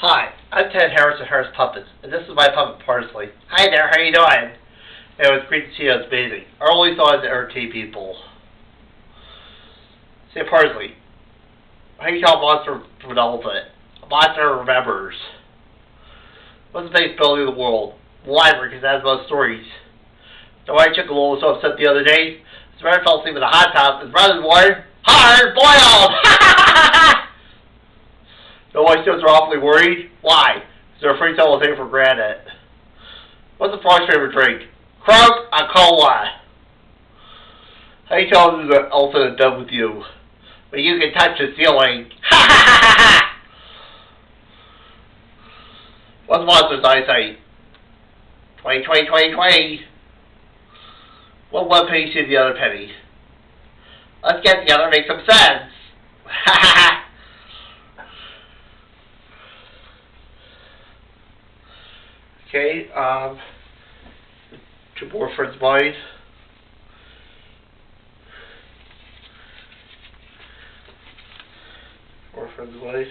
Hi, I'm Ted Harris of Harris Puppets, and this is my puppet Parsley. Hi there, how you doing? It was great to see you. It's amazing. I always thought I'd entertain people. Say Parsley, how do you tell a monster from an elephant? A monster remembers. What's the biggest building in the world? The library, because it has most stories. The white chicken was so upset the other day. His brother fell asleep in a hot tub. His brother's born hard boiled. The white chickens are awfully worried. Why? Because they're afraid someone will take it for granted. What's the frog's favorite drink? Coca-Cola. How do you tell them the elephant is done with you? But you can touch the ceiling. What's monster's eyesight? 20. One penny to the other penny. Let's get together and make some sense. Okay, two more friends of mine. More friends of mine.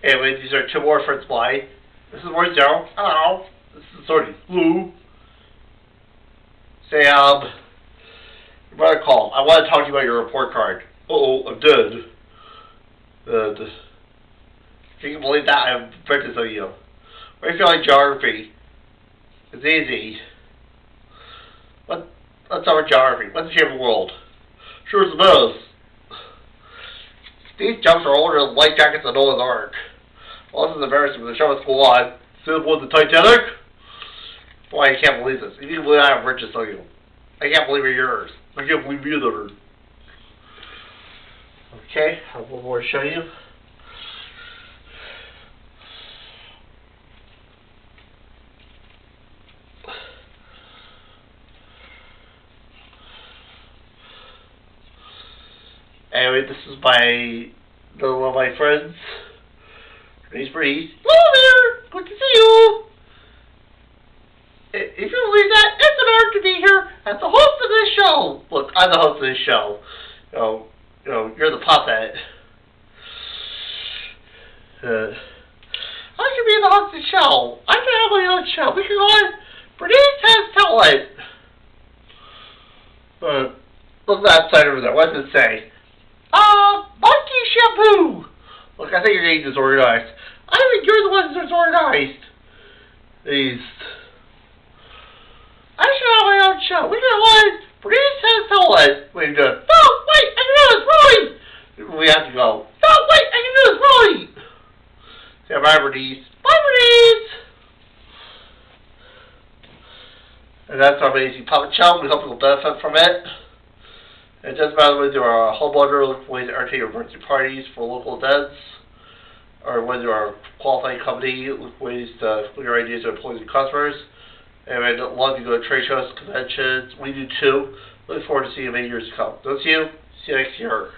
Anyway, these are two more friends of mine. This is word zero. Hello. This is sorry. Lou. Sam. You better call. I want to talk to you about your report card. Uh-oh, I'm dead. Can you believe that? I have printed of you. What do you feel like geography? It's easy. Let's start with geography. What's the shape of the world? Sure as the best. These jumps are older than life jackets of Noah's Ark. Well, this is embarrassing, but the show must go on. See the one, the Titanic? Boy, I can't believe this. If you can believe I have riches of you. I can't believe you're yours. I can't believe either. Okay, I have one more to show you. Anyway, this is one of my friends. Her name's Breeze. Hello there! Good to see you! If you believe that, it's an honor to be here as the host of this show. Look, I'm the host of this show. You're the puppet. I should be the host of the show. I can have my own show. We can go on Bernice Has Talent. Look at that sign over there. What does it say? Monkey shampoo! Look, I think you're getting disorganized. I think you're the one that's disorganized. Please. I should have my own show. We can on Bernice Has Talent. Wait, no, wait, I can do this, really! We have to go. No, wait, I can do this, really! Say bye, Bernice. Bye, Bernice! And that's our amazing puppet show. We hope you'll benefit from it. It doesn't matter whether you're a homeowner looking for ways to entertain your birthday parties for local events, or whether you're a qualified company looking for ways to put your ideas to employees and customers. And I'd love you to go to trade shows, conventions. We do too. Look forward to seeing you many years to come. Don't see you. See you next year.